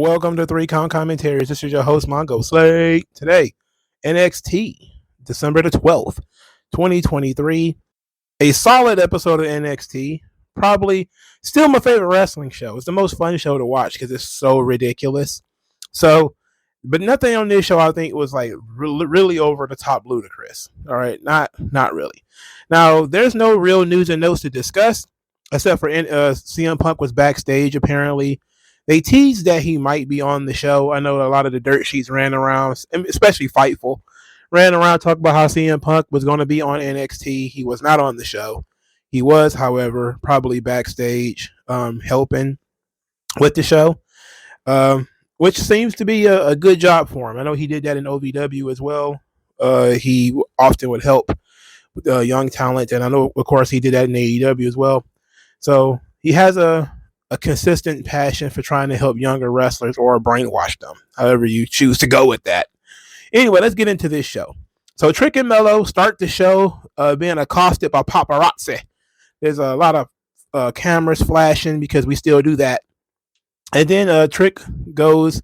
Welcome to 3 Count Commentaries. This is your host, MagMongoSlade. Today, NXT, December the 12th, 2023. A solid episode of NXT. Probably still my favorite wrestling show. It's the most fun show to watch because it's so ridiculous. But nothing on this show I think was like really over the top ludicrous. All right, not really. Now, there's no real news and notes to discuss except for CM Punk was backstage apparently. They teased that he might be on the show. I know a lot of the dirt sheets ran around, especially Fightful, ran around talking about how CM Punk was going to be on NXT. He was not on the show. He was, however, probably backstage helping with the show, which seems to be a good job for him. I know he did that in OVW as well. He often would help with young talent, and I know, of course, he did that in AEW as well. So he has a consistent passion for trying to help younger wrestlers or brainwash them, however you choose to go with that. Anyway, let's get into this show. So Trick and Melo start the show being accosted by paparazzi. There's a lot of cameras flashing because we still do that. And then Trick goes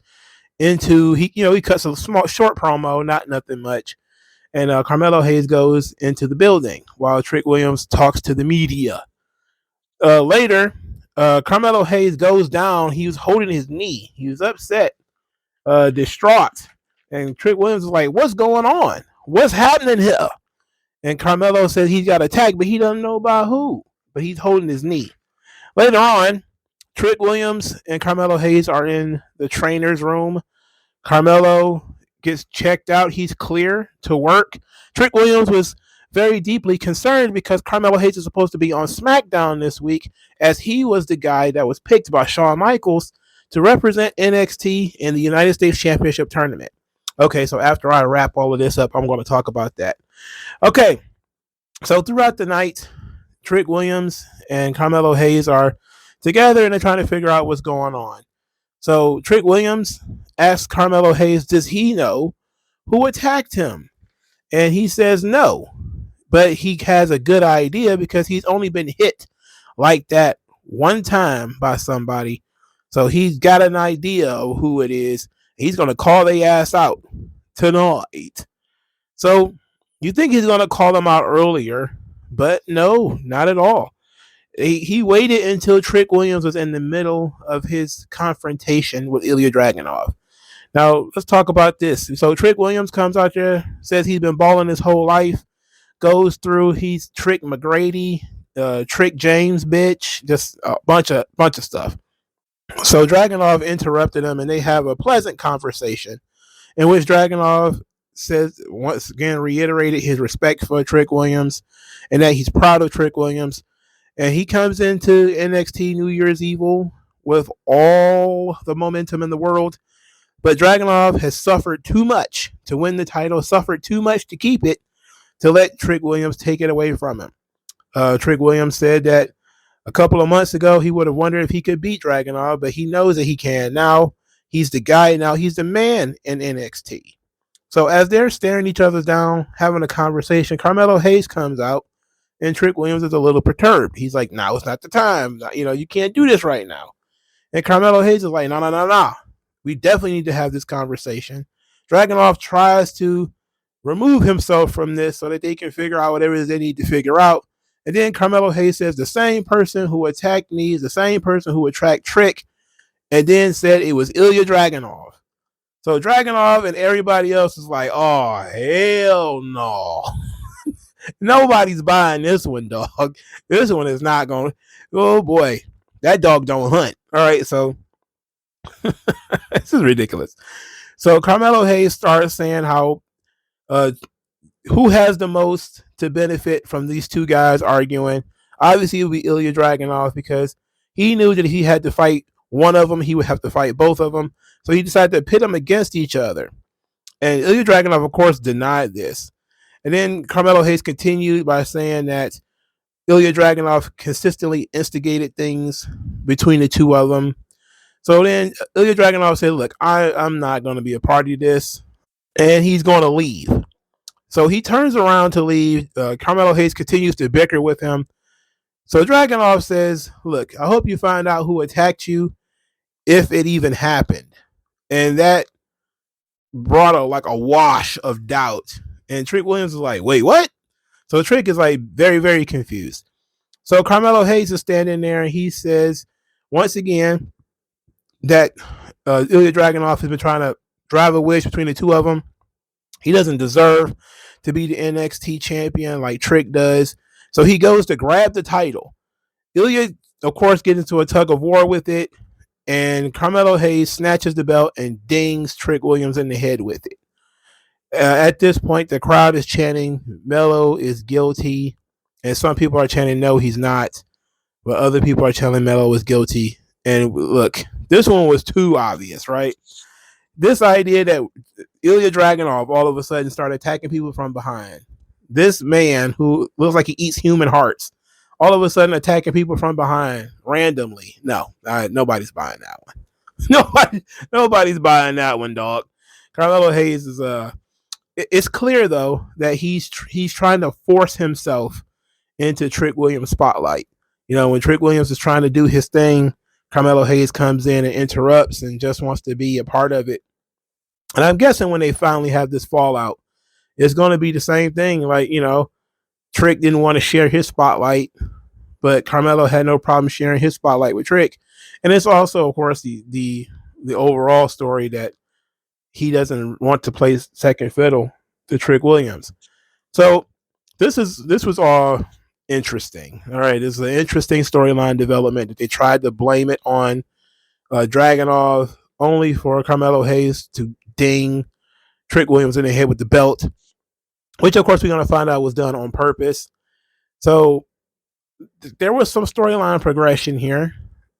into, he cuts a short promo, not nothing much. And Carmelo Hayes goes into the building while Trick Williams talks to the media. Later, Carmelo Hayes goes down. He was holding his knee. He was upset, distraught. And Trick Williams is like, what's going on? What's happening here? And Carmelo says he's got attacked, but he doesn't know by who. But he's holding his knee. Later on, Trick Williams and Carmelo Hayes are in the trainer's room. Carmelo gets checked out. He's clear to work. Trick Williams was very deeply concerned because Carmelo Hayes is supposed to be on SmackDown this week, as he was the guy that was picked by Shawn Michaels to represent NXT in the United States Championship Tournament. Okay, so after I wrap all of this up, I'm going to talk about that. Okay, so throughout the night, Trick Williams and Carmelo Hayes are together and they're trying to figure out what's going on. So Trick Williams asks Carmelo Hayes, does he know who attacked him? And he says no. But he has a good idea because he's only been hit like that one time by somebody. So he's got an idea of who it is. He's going to call their ass out tonight. So you think he's going to call them out earlier, but no, not at all. He waited until Trick Williams was in the middle of his confrontation with Ilya Dragunov. Now, let's talk about this. So Trick Williams comes out there, says he's been balling his whole life. Goes through, he's Trick McGrady, Trick James, bitch, just a bunch of stuff. So Dragunov interrupted him, and they have a pleasant conversation in which Dragunov says, once again, reiterated his respect for Trick Williams and that he's proud of Trick Williams. And he comes into NXT New Year's Evil with all the momentum in the world. But Dragunov has suffered too much to win the title, suffered too much to keep it, to let Trick Williams take it away from him. Trick Williams said that a couple of months ago, he would have wondered if he could beat Dragunov, but he knows that he can. Now, he's the guy. Now, he's the man in NXT. So as they're staring each other down, having a conversation, Carmelo Hayes comes out, and Trick Williams is a little perturbed. He's like, now it's not the time. You can't do this right now. And Carmelo Hayes is like, no. We definitely need to have this conversation. Dragunov tries to remove himself from this so that they can figure out whatever it is they need to figure out. And then Carmelo Hayes says the same person who attacked me is the same person who attacked Trick, and then said it was Ilya Dragunov. So Dragunov and everybody else is like, oh, hell no. Nobody's buying this one, dog. This one is not going to, oh boy, that dog don't hunt. All right, so this is ridiculous. So Carmelo Hayes starts saying how who has the most to benefit from these two guys arguing. Obviously, it would be Ilya Dragunov because he knew that if he had to fight one of them, he would have to fight both of them. So he decided to pit them against each other. And Ilya Dragunov, of course, denied this. And then Carmelo Hayes continued by saying that Ilya Dragunov consistently instigated things between the two of them. So then Ilya Dragunov said, look, I'm not going to be a part of this. And he's going to leave. So he turns around to leave. Carmelo Hayes continues to bicker with him. So Dragunov says, look, I hope you find out who attacked you, if it even happened. And that brought a wash of doubt. And Trick Williams is like, wait, what? So Trick is like very, very confused. So Carmelo Hayes is standing there and he says, once again, that Ilya Dragunov has been trying to drive a wedge between the two of them. He doesn't deserve to be the NXT champion like Trick does. So he goes to grab the title. Ilya, of course, gets into a tug of war with it. And Carmelo Hayes snatches the belt and dings Trick Williams in the head with it. At this point, the crowd is chanting, Melo is guilty. And some people are chanting, no, he's not. But other people are telling Melo is guilty. And look, this one was too obvious, right? This idea that Ilya Dragunov all of a sudden started attacking people from behind. This man who looks like he eats human hearts, all of a sudden attacking people from behind randomly. No, nobody's buying that one. Nobody's buying that one, dog. Carmelo Hayes is it's clear though that he's trying to force himself into Trick Williams' spotlight. You know, when Trick Williams is trying to do his thing, Carmelo Hayes comes in and interrupts and just wants to be a part of it. And I'm guessing when they finally have this fallout, it's going to be the same thing. Like, you know, Trick didn't want to share his spotlight, but Carmelo had no problem sharing his spotlight with Trick. And it's also, of course, the overall story that he doesn't want to play second fiddle to Trick Williams. So this was all interesting. All right, this is an interesting storyline development that they tried to blame it on Dragunov, only for Carmelo Hayes to ding Trick Williams in the head with the belt, which of course we're going to find out was done on purpose. So there was some storyline progression here.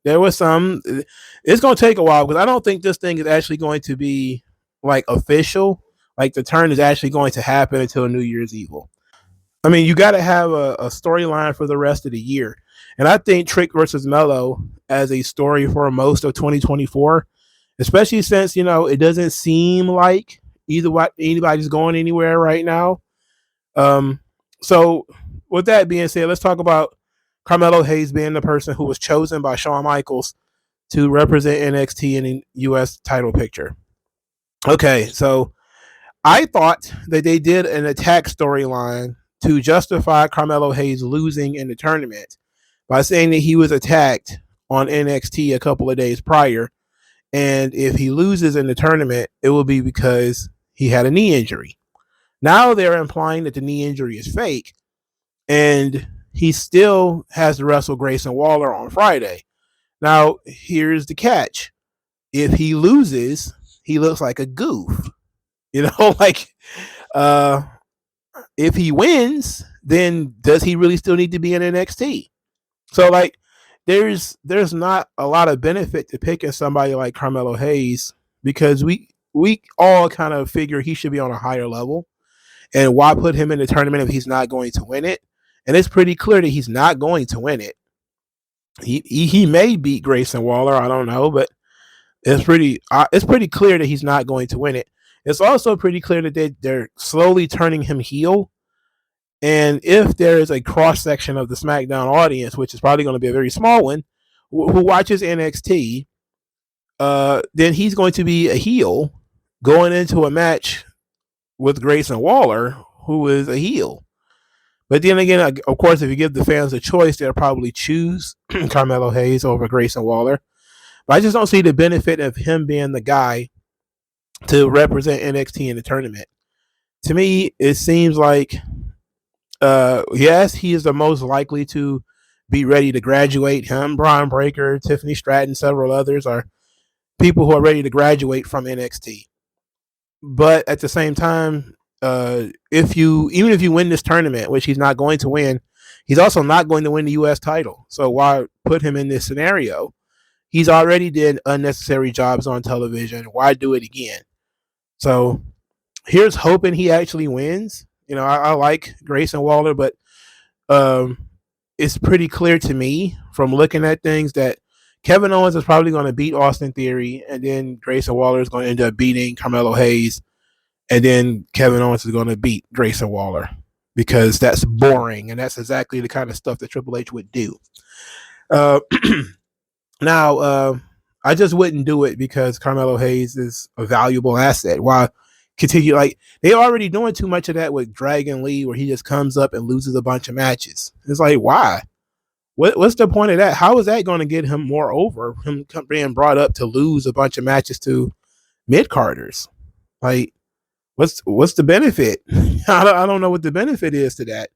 There was some. It's going to take a while because I don't think this thing is actually going to be like official. Like the turn is actually going to happen until New Year's Evil. I mean, you got to have a storyline for the rest of the year. And I think Trick versus Melo as a story for most of 2024, especially since, you know, it doesn't seem like anybody's going anywhere right now. So with that being said, let's talk about Carmelo Hayes being the person who was chosen by Shawn Michaels to represent NXT in the US title picture. Okay, so I thought that they did an attack storyline to justify Carmelo Hayes losing in the tournament by saying that he was attacked on NXT a couple of days prior. And if he loses in the tournament, it will be because he had a knee injury. Now they're implying that the knee injury is fake and he still has to wrestle Grayson Waller on Friday. Now, here's the catch. If he loses, he looks like a goof. You know, like, if he wins, then does he really still need to be in NXT? So, like, there's not a lot of benefit to picking somebody like Carmelo Hayes because we all kind of figure he should be on a higher level. And why put him in the tournament if he's not going to win it? And it's pretty clear that he's not going to win it. He may beat Grayson Waller, I don't know, but it's pretty clear that he's not going to win it. It's also pretty clear that they're slowly turning him heel. And if there is a cross section of the SmackDown audience, which is probably going to be a very small one, who watches NXT, then he's going to be a heel going into a match with Grayson Waller, who is a heel. But then again, of course, if you give the fans a choice, they'll probably choose Carmelo Hayes over Grayson Waller. But I just don't see the benefit of him being the guy to represent NXT in the tournament. To me, it seems like, yes, he is the most likely to be ready to graduate. Him, Brian Breaker, Tiffany Stratton, several others are people who are ready to graduate from NXT. But at the same time, even if you win this tournament, which he's not going to win, he's also not going to win the U.S. title. So why put him in this scenario? He's already did unnecessary jobs on television. Why do it again? So here's hoping he actually wins. You know, I like Grayson Waller, but it's pretty clear to me from looking at things that Kevin Owens is probably going to beat Austin Theory, and then Grayson Waller is going to end up beating Carmelo Hayes, and then Kevin Owens is going to beat Grayson Waller because that's boring, and that's exactly the kind of stuff that Triple H would do. Now, I just wouldn't do it because Carmelo Hayes is a valuable asset. Why continue? Like, they're already doing too much of that with Dragon Lee, where he just comes up and loses a bunch of matches. It's like, why? What's the point of that? How is that going to get him more over? Him being brought up to lose a bunch of matches to mid carders? Like, what's the benefit? I don't know what the benefit is to that.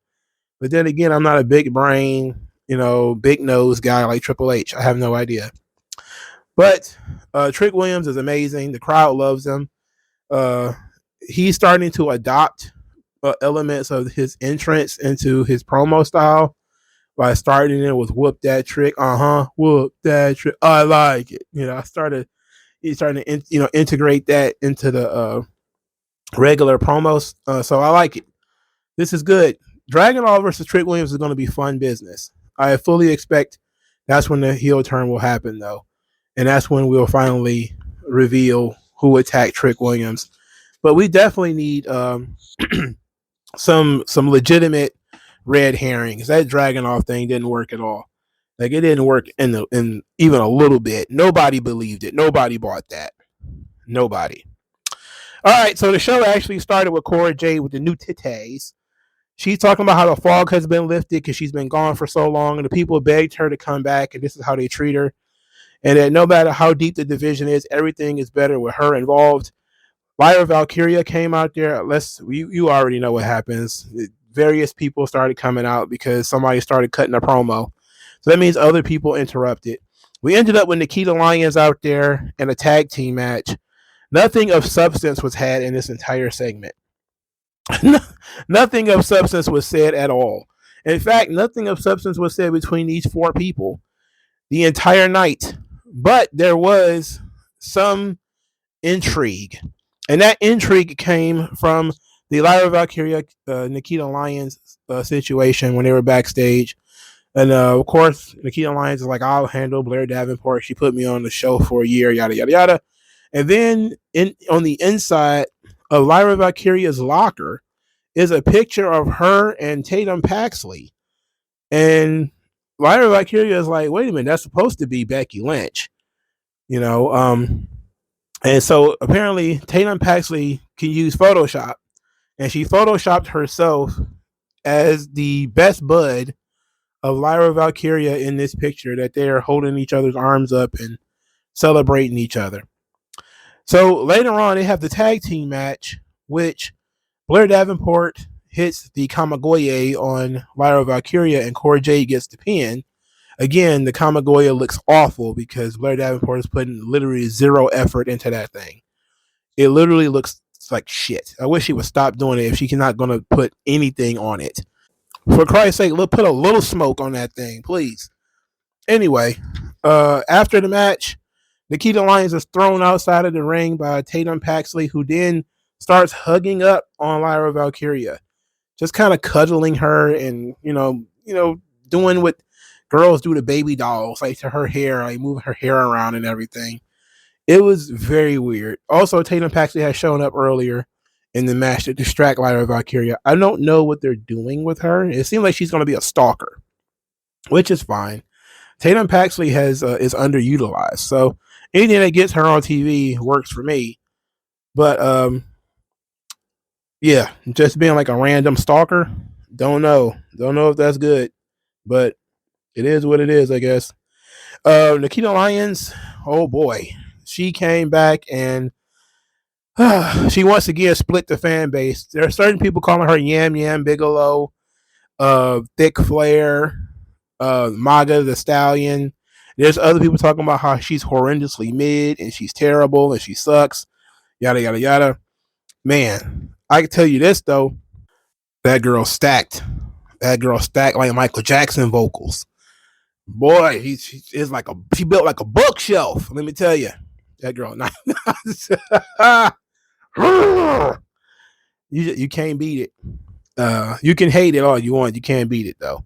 But then again, I'm not a big brain, big nose guy like Triple H. I have no idea. But Trick Williams is amazing. The crowd loves him. He's starting to adopt elements of his entrance into his promo style by starting it with "whoop that trick," whoop that trick. I like it. He's starting to integrate that into the regular promos. So I like it. This is good. Dragon Ball versus Trick Williams is going to be fun business. I fully expect that's when the heel turn will happen, though. And that's when we'll finally reveal who attacked Trick Williams. But we definitely need some legitimate red herrings. That Dragunov thing didn't work at all. Like, it didn't work in even a little bit. Nobody believed it. Nobody bought that. Nobody. All right, so the show actually started with Cora Jade with the new titties. She's talking about how the fog has been lifted because she's been gone for so long, and the people begged her to come back, and this is how they treat her. And that no matter how deep the division is, everything is better with her involved. Lyra Valkyria came out there. You already know what happens. Various people started coming out because somebody started cutting a promo. So that means other people interrupted. We ended up with Nikita Lyons out there in a tag team match. Nothing of substance was had in this entire segment. Nothing of substance was said at all. In fact, nothing of substance was said between these four people the entire night. But there was some intrigue. And that intrigue came from the Lyra Valkyria, Nikita Lyons situation when they were backstage. And of course, Nikita Lyons is like, I'll handle Blair Davenport. She put me on the show for a year, yada, yada, yada. And then on the inside of Lyra Valkyria's locker is a picture of her and Tatum Paxley. And Lyra Valkyria is like, wait a minute, that's supposed to be Becky Lynch. And so apparently Tatum Paxley can use Photoshop. And she photoshopped herself as the best bud of Lyra Valkyria in this picture, that they are holding each other's arms up and celebrating each other. So later on, they have the tag team match, which Blair Davenport hits the Kamigoye on Lyra Valkyria and Cora Jade gets the pin. Again, the Kamigoye looks awful because Blair Davenport is putting literally zero effort into that thing. It literally looks like shit. I wish she would stop doing it if she's not going to put anything on it. For Christ's sake, put a little smoke on that thing, please. Anyway, after the match, Nikita Lyons is thrown outside of the ring by Tatum Paxley, who then starts hugging up on Lyra Valkyria, just kind of cuddling her and, doing what girls do to baby dolls, like to her hair, like moving her hair around and everything. It was very weird. Also, Tatum Paxley has shown up earlier in the match to distract Lyra Valkyria. I don't know what they're doing with her. It seems like she's going to be a stalker, which is fine. Tatum Paxley is underutilized, so anything that gets her on TV works for me. But yeah, just being like a random stalker, don't know if that's good, but it is what it is, I guess. Nikita Lyons, oh boy, she came back and she once again split the fan base. There are certain people calling her Yam Yam Bigelow, Thick Flair, Maga the Stallion. There's other people talking about how she's horrendously mid and she's terrible and she sucks, yada, yada, yada. Man, I can tell you this, though. That girl stacked. That girl stacked like Michael Jackson vocals. Boy, she built like a bookshelf. Let me tell you. That girl. You can't beat it. You can hate it all you want. You can't beat it, though.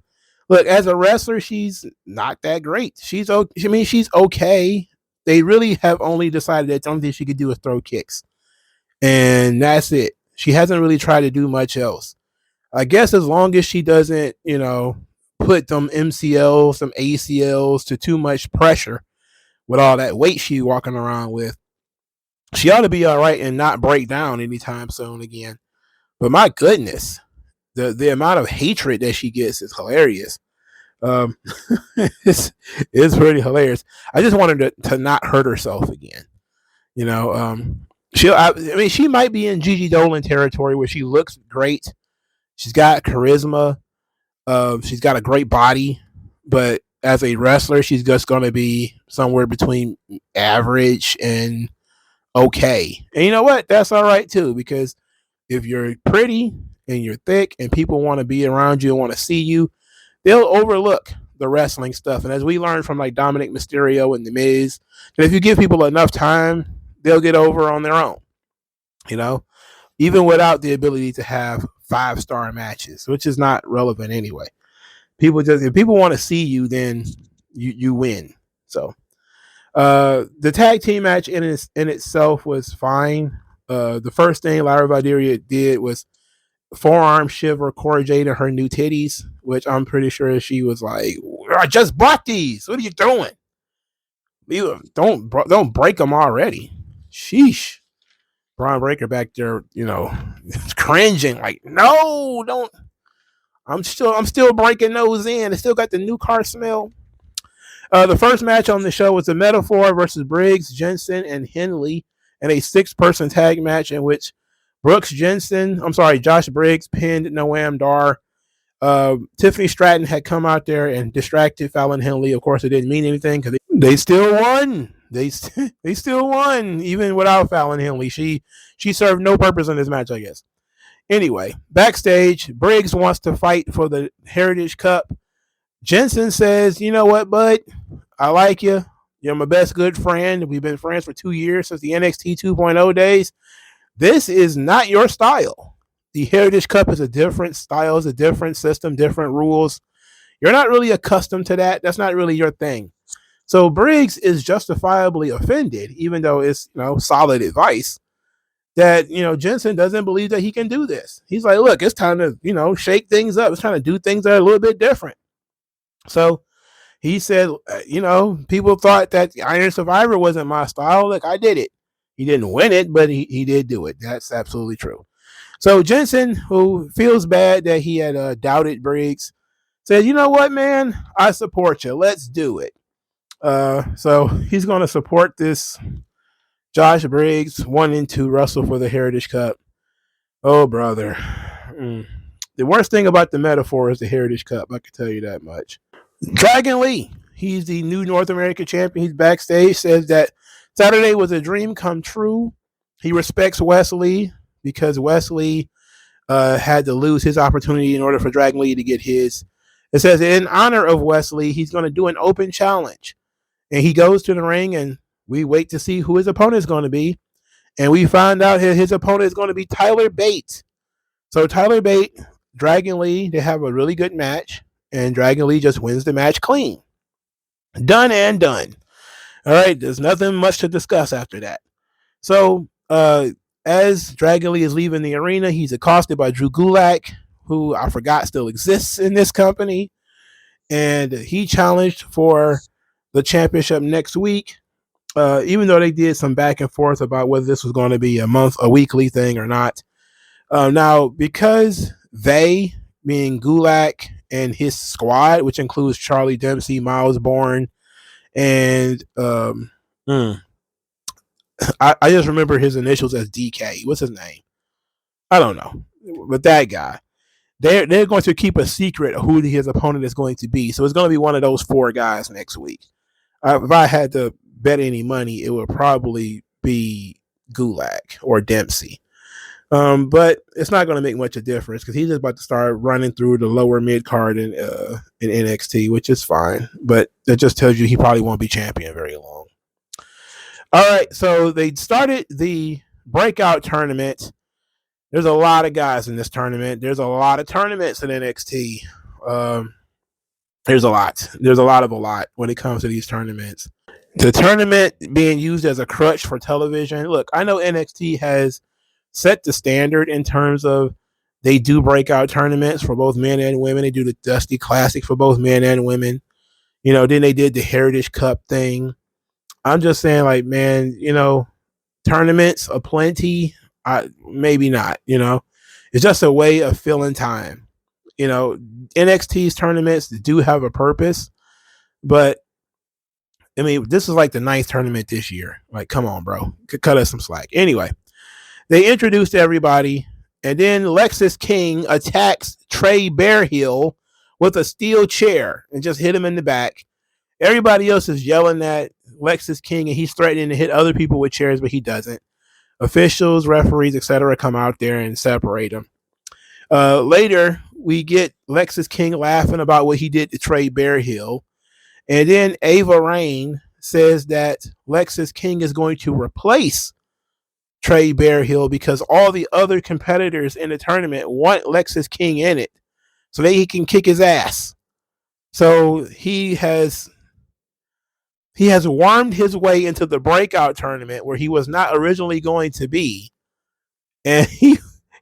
Look, as a wrestler, she's not that great. She's okay. They really have only decided that the only thing she could do is throw kicks. And that's it. She hasn't really tried to do much else. I guess as long as she doesn't, put them MCLs, some ACLs to too much pressure with all that weight she walking around with. She ought to be all right and not break down anytime soon again. But my goodness, the amount of hatred that she gets is hilarious. Um, it's pretty hilarious. I just wanted to not hurt herself again. You know, I mean, she might be in Gigi Dolan territory where she looks great. She's got charisma. She's got a great body, but as a wrestler, she's just going to be somewhere between average and okay. And you know what? That's all right too, because if you're pretty and you're thick and people want to be around you and want to see you, they'll overlook the wrestling stuff. And as we learned from like Dominic Mysterio and The Miz, that if you give people enough time, they'll get over on their own. You know, even without the ability to have 5-star matches, which is not relevant anyway. If people want to see you, then you win. So the tag team match in itself was fine. The first thing Lara Valkyria did was forearm shiver Cora Jade to her new titties, which I'm pretty sure she was like, I just bought these. What are you doing? Don't break them already. Sheesh. Braun Breaker back there, cringing like, no, don't. I'm still breaking those in. It still got the new car smell. The first match on the show was the Metaphor versus Briggs, Jensen, and Henley in a 6-person tag match in which Josh Briggs pinned Noam Dar. Tiffany Stratton had come out there and distracted Fallon Henley. Of course, it didn't mean anything because they still won. They still won even without Fallon Henley. She served no purpose in this match, I guess. Anyway, backstage, Briggs wants to fight for the Heritage Cup. Jensen says, you know what, bud? I like you. You're my best good friend. We've been friends for 2 years since the NXT 2.0 days. This is not your style. The Heritage Cup is a different style, it's a different system, different rules. You're not really accustomed to that. That's not really your thing. So Briggs is justifiably offended, even though it's solid advice, that Jensen doesn't believe that he can do this. He's like, look, it's time to shake things up. It's time to do things that are a little bit different. So he said, people thought that Iron Survivor wasn't my style. Look, I did it. He didn't win it, but he did do it. That's absolutely true. So Jensen, who feels bad that he had doubted Briggs, said, you know what, man? I support you. Let's do it. So he's going to support this Josh Briggs wanting to wrestle for the Heritage Cup. Oh, brother. The worst thing about the Metaphor is the Heritage Cup. I can tell you that much. Dragon Lee, he's the new North American champion. He's backstage, says that Saturday was a dream come true. He respects Wesley because Wesley had to lose his opportunity in order for Dragon Lee to get his. It says in honor of Wesley, he's going to do an open challenge. And he goes to the ring, and we wait to see who his opponent is going to be. And we find out his opponent is going to be Tyler Bate. So Tyler Bate, Dragon Lee, they have a really good match. And Dragon Lee just wins the match clean. Done and done. All right, there's nothing much to discuss after that. So as Dragon Lee is leaving the arena, he's accosted by Drew Gulak, who I forgot still exists in this company. And he challenged for the championship next week, even though they did some back and forth about whether this was going to be a weekly thing or not. Now, because they, being Gulak and his squad, which includes Charlie Dempsey, Miles Bourne, and I just remember his initials as DK. What's his name? I don't know. But that guy. They're going to keep a secret of who his opponent is going to be. So it's going to be one of those 4 guys next week. If I had to bet any money, it would probably be Gulak or Dempsey. But it's not going to make much of a difference because he's just about to start running through the lower mid card in NXT, which is fine. But that just tells you he probably won't be champion very long. All right, so they started the Breakout tournament. There's a lot of guys in this tournament. There's a lot of tournaments in NXT. There's a lot. There's a lot when it comes to these tournaments. The tournament being used as a crutch for television. Look, I know NXT has set the standard in terms of they do breakout tournaments for both men and women. They do the Dusty Classic for both men and women. Then they did the Heritage Cup thing. I'm just saying, like, man, tournaments aplenty. Maybe not. It's just a way of filling time. NXT's tournaments do have a purpose, but I mean, this is like the 9th tournament this year. Like, come on, bro, cut us some slack. Anyway, they introduced everybody, and then Lexis King attacks Trey Bearhill with a steel chair and just hit him in the back. Everybody else is yelling at Lexis King, and he's threatening to hit other people with chairs, but he doesn't. Officials, referees, etc., come out there and separate them. Later, we get Lexis King laughing about what he did to Trey Bearhill. And then Ava Rain says that Lexis King is going to replace Trey Bearhill because all the other competitors in the tournament want Lexis King in it so that he can kick his ass. So he has wormed his way into the Breakout tournament where he was not originally going to be. And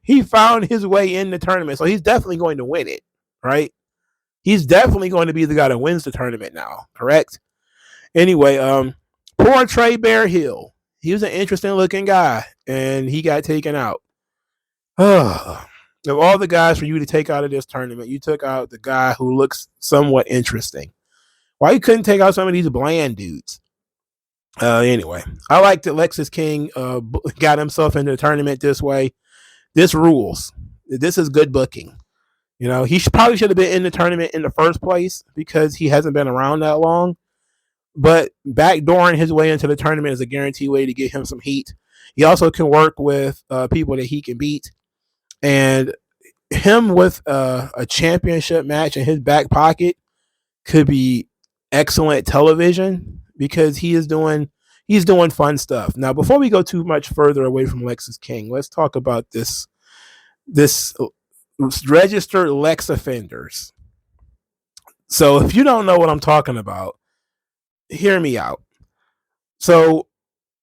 he found his way in the tournament. So he's definitely going to win it, right? He's definitely going to be the guy that wins the tournament now, correct? Anyway, poor Trey Bearhill. He was an interesting looking guy, and he got taken out. Of all the guys for you to take out of this tournament, you took out the guy who looks somewhat interesting. Why you couldn't take out some of these bland dudes? Anyway, I like that Lexis King got himself into the tournament this way. This rules. This is good booking. He probably should have been in the tournament in the first place because he hasn't been around that long. But backdooring his way into the tournament is a guaranteed way to get him some heat. He also can work with people that he can beat. And him with a championship match in his back pocket could be excellent television because he's doing fun stuff. Now, before we go too much further away from Lexis King, let's talk about this registered Lex offenders. So if you don't know what I'm talking about, hear me out. So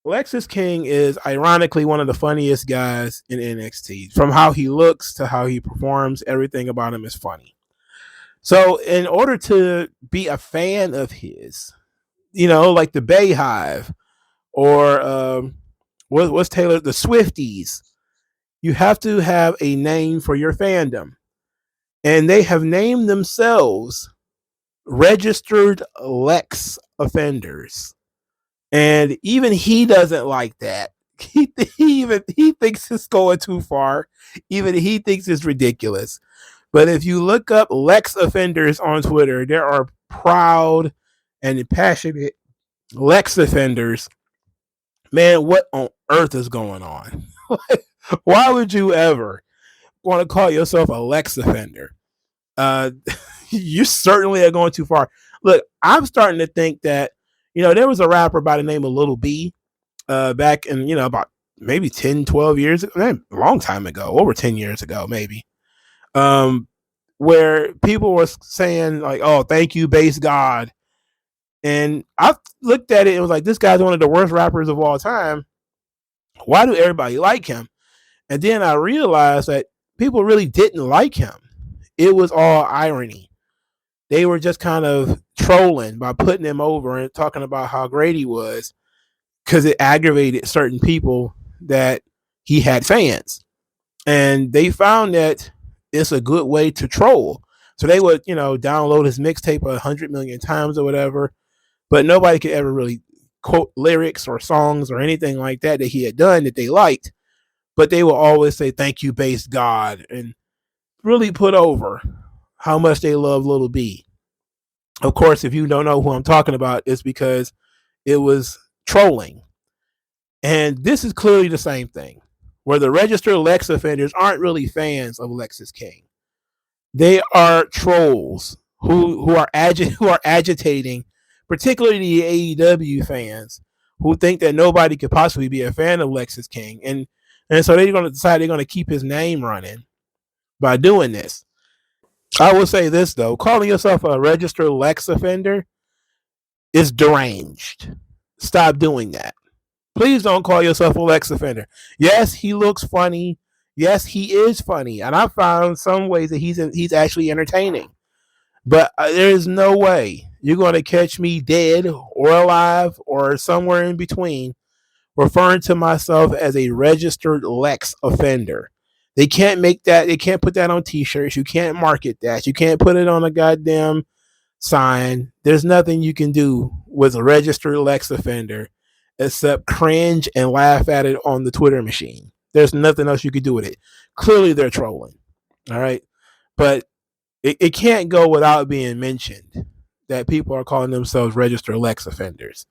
Lexis King is ironically one of the funniest guys in NXT. From how he looks to how he performs, everything about him is funny. So in order to be a fan of his, like the Bayhive or what's Taylor, the Swifties, you have to have a name for your fandom. And they have named themselves registered Lex offenders. And even he doesn't like that. He thinks it's going too far. Even he thinks it's ridiculous. But if you look up Lex offenders on Twitter, there are proud and passionate Lex offenders. Man, what on earth is going on? Why would you ever want to call yourself a Lex offender? You certainly are going too far. Look, I'm starting to think that, there was a rapper by the name of Little B back in, about maybe 10, 12 years ago, a long time ago, over 10 years ago, maybe, where people were saying like, oh, thank you, base God. And I looked at it and was like, this guy's one of the worst rappers of all time. Why do everybody like him? And then I realized that people really didn't like him. It was all irony. They were just kind of trolling by putting him over and talking about how great he was because it aggravated certain people that he had fans. And they found that it's a good way to troll. So they would, download his mixtape 100 million times or whatever, but nobody could ever really quote lyrics or songs or anything like that he had done that they liked. But they will always say, thank you, base God, and really put over how much they love Little B. Of course, if you don't know who I'm talking about, it's because it was trolling. And this is clearly the same thing, where the registered Lex offenders aren't really fans of Lexis King. They are trolls who are agitating, particularly the AEW fans, who think that nobody could possibly be a fan of Lexis King. And so they're going to decide they're going to keep his name running by doing this. I will say this, though. Calling yourself a registered Lex offender is deranged. Stop doing that. Please don't call yourself a Lex offender. Yes, he looks funny. Yes, he is funny. And I found some ways that he's actually entertaining. But there is no way you're going to catch me dead or alive or somewhere in between, referring to myself as a registered Lex offender. They can't make that. They can't put that on T-shirts. You can't market that. You can't put it on a goddamn sign. There's nothing you can do with a registered Lex offender except cringe and laugh at it on the Twitter machine. There's nothing else you could do with it. Clearly, they're trolling. All right. But it can't go without being mentioned that people are calling themselves registered Lex offenders.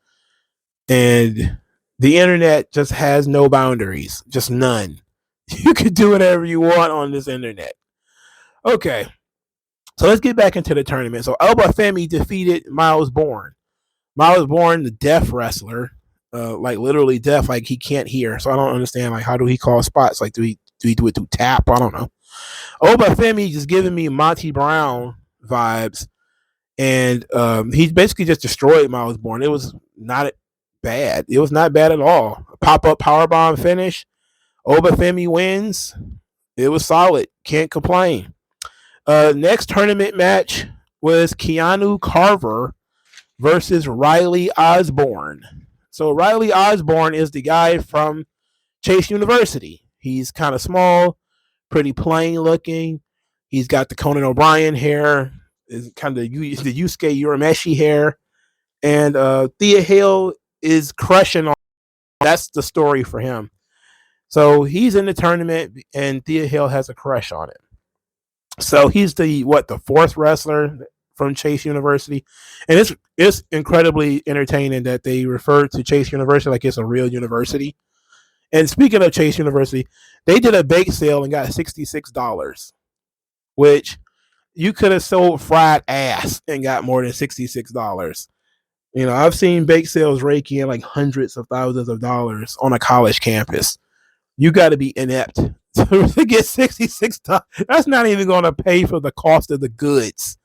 And the internet just has no boundaries, just none. You can do whatever you want on this internet. Okay. So let's get back into the tournament. So Obafemi defeated Miles Bourne. Miles Bourne, the deaf wrestler, like literally deaf, like he can't hear. So I don't understand, like, how do he call spots? Like, do he do it through tap? I don't know. Obafemi just giving me Monty Brown vibes, and he basically just destroyed Miles Bourne. It was not bad. It was not bad at all. Pop-up powerbomb finish. Obafemi wins. It was solid. Can't complain. Next tournament match was Keanu Carver versus Riley Osborne. So Riley Osborne is the guy from Chase University. He's kind of small, pretty plain looking. He's got the Conan O'Brien hair, is kind of the Yusuke Urameshi hair, and Thea Hale is crushing on. That's the story for him. So he's in the tournament, and Thea Hale has a crush on him. So he's the fourth wrestler from Chase University, and it's incredibly entertaining that they refer to Chase University like it's a real university. And speaking of Chase University, they did a bake sale and got $66, which you could have sold fried ass and got more than $66. You know, I've seen bake sales rake in like hundreds of thousands of dollars on a college campus. You got to be inept to get $66. That's not even going to pay for the cost of the goods.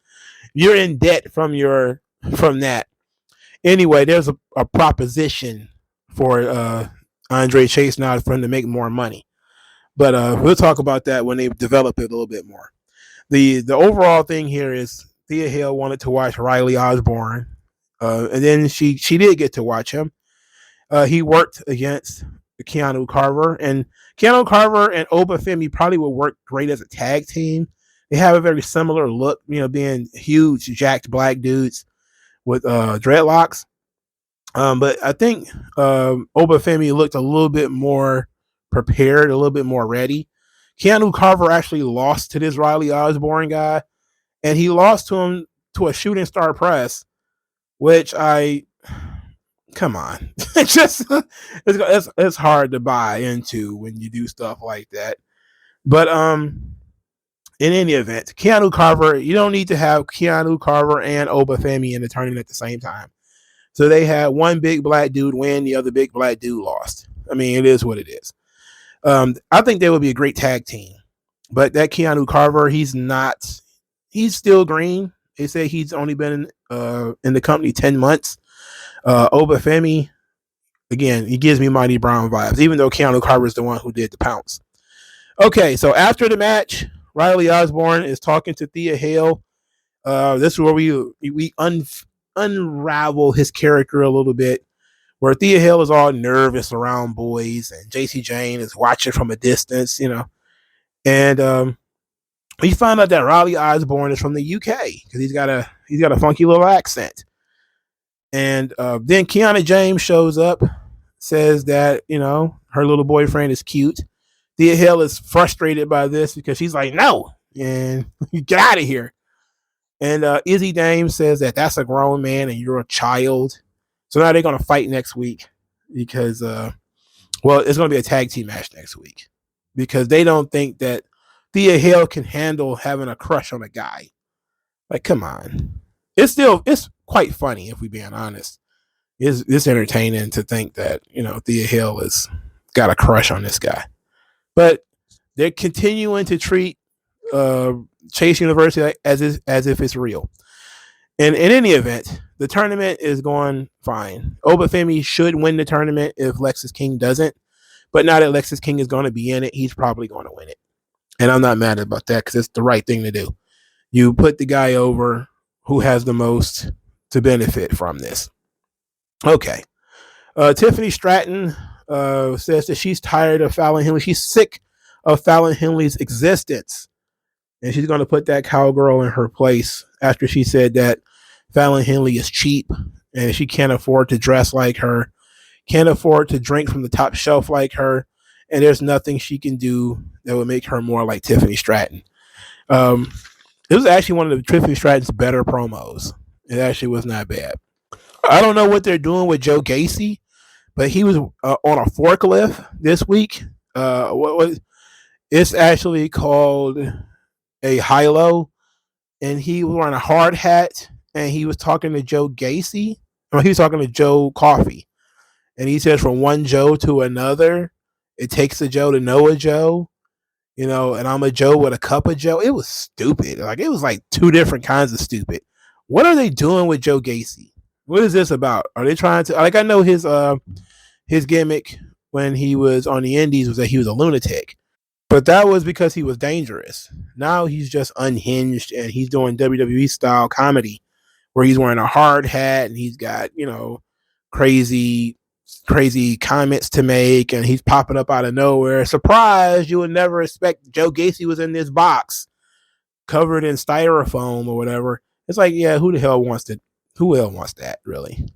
You're in debt from that. Anyway, there's a proposition for Andre Chase now for him to make more money. But we'll talk about that when they develop it a little bit more. The overall thing here is Thea Hale wanted to watch Riley Osborne, and then she did get to watch him. He worked against Keanu Carver, and Keanu Carver and Obafemi probably would work great as a tag team. They have a very similar look, you know, being huge, jacked black dudes with dreadlocks. But I think Obafemi looked a little bit more prepared, a little bit more ready. Keanu Carver actually lost to this Riley Osborne guy, and he lost to him to a shooting star press, which come on. It's hard to buy into when you do stuff like that. But in any event, Keanu Carver, you don't need to have Keanu Carver and Obafemi in the tournament at the same time. So they had one big black dude win, the other big black dude lost. I mean, it is what it is. I think they would be a great tag team. But that Keanu Carver, he's still green. They say he's only been in the company 10 months. Obafemi, again, he gives me Mighty Brown vibes, even though Keanu Carver is the one who did the pounce. Okay, so after the match, Riley Osborne is talking to Thea Hale. This is where we unravel his character a little bit, where Thea Hale is all nervous around boys, and JC Jane is watching from a distance, you know. And we find out that Riley Osborne is from the UK because he's got a funky little accent. And then Kiana James shows up, says that, you know, her little boyfriend is cute. Thea Hale is frustrated by this because she's like, no, and you get out of here. And Izzy Dame says that that's a grown man and you're a child. So now they're going to fight next week because, it's going to be a tag team match next week because they don't think that Thea Hale can handle having a crush on a guy. Like, come on. It's quite funny if we're being honest. It's entertaining to think that, you know, Thea Hale has got a crush on this guy. But they're continuing to treat Chase University as if it's real. And in any event, the tournament is going fine. Obafemi should win the tournament if Lexus King doesn't. But now that Lexus King is going to be in it, he's probably going to win it. And I'm not mad about that because it's the right thing to do. You put the guy over who has the most to benefit from this. Okay. Tiffany Stratton says that she's tired of Fallon Henley. She's sick of Fallon Henley's existence. And she's going to put that cowgirl in her place after she said that Fallon Henley is cheap and she can't afford to dress like her, can't afford to drink from the top shelf like her, and there's nothing she can do that would make her more like Tiffany Stratton. It was actually one of the Tiffany Stratton's better promos. It actually was not bad. I don't know what they're doing with Joe Gacy, but he was on a forklift this week. It's actually called a high-low, and he was wearing a hard hat, and he was talking to Joe Gacy. Or he was talking to Joe Coffey, and he says from one Joe to another, it takes a Joe to know a Joe, and I'm a Joe with a cup of Joe. It was stupid. It was like two different kinds of stupid. What are they doing with Joe Gacy? What is this about? Are they trying to, I know his gimmick when he was on the Indies was that he was a lunatic, but that was because he was dangerous. Now he's just unhinged, and he's doing WWE style comedy where he's wearing a hard hat and he's got, crazy comments to make, and he's popping up out of nowhere. Surprise, you would never expect Joe Gacy was in this box covered in styrofoam or whatever. It's like, yeah, who the hell wants that, really?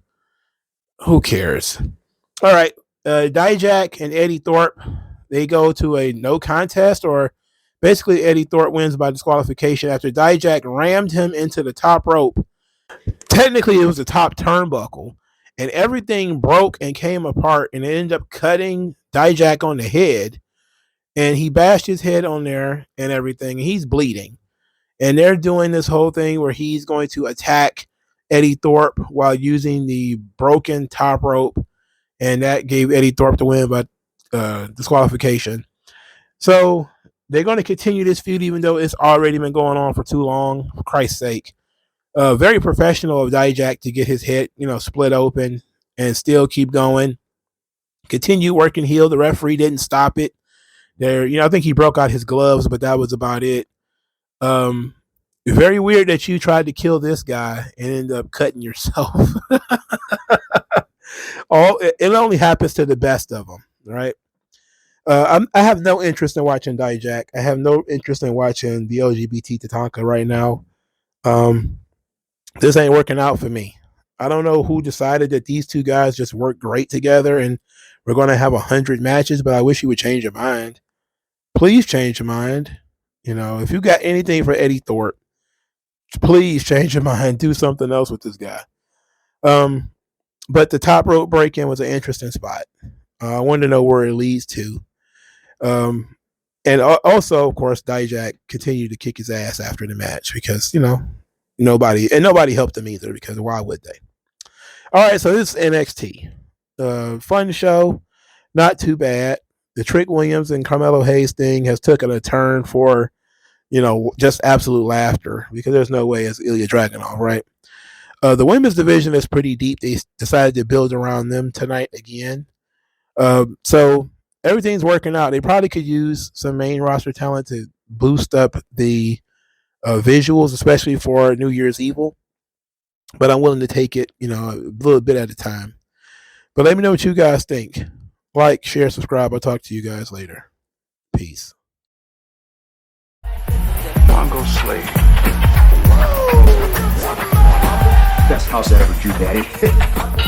Who cares? All right, Dijak and Eddie Thorpe, they go to a no contest, or basically Eddie Thorpe wins by disqualification after Dijak rammed him into the top rope. Technically, it was the top turnbuckle, and everything broke and came apart, and it ended up cutting Dijak on the head, and he bashed his head on there and everything, and he's bleeding. And they're doing this whole thing where he's going to attack Eddie Thorpe while using the broken top rope, and that gave Eddie Thorpe the win by disqualification. So they're going to continue this feud even though it's already been going on for too long, for Christ's sake. Very professional of Dijak to get his head, split open and still keep going. Continue working heel. The referee didn't stop it. I think he broke out his gloves, but that was about it. Very weird that you tried to kill this guy and ended up cutting yourself. It only happens to the best of them, right? I have no interest in watching Dijak. I have no interest in watching the LGBT Tatanka right now. This ain't working out for me. I don't know who decided that these two guys just work great together and we're going to have 100 matches, but I wish you would change your mind. Please change your mind. If you got anything for Eddie Thorpe, please change your mind. Do something else with this guy. But the top rope break-in was an interesting spot. I wanted to know where it leads to. And also, of course, Dijak continued to kick his ass after the match because, nobody helped him either because why would they? All right, so this is NXT. Fun show. Not too bad. The Trick Williams and Carmelo Hayes thing has taken a turn for, just absolute laughter because there's no way it's Ilya Dragunov, right? The women's division is pretty deep. They decided to build around them tonight again. So everything's working out. They probably could use some main roster talent to boost up the visuals, especially for New Year's Evil. But I'm willing to take it, a little bit at a time. But let me know what you guys think. Like, share, subscribe. I'll talk to you guys later. Peace. MagMongoSlade. Best house I ever drew, Daddy.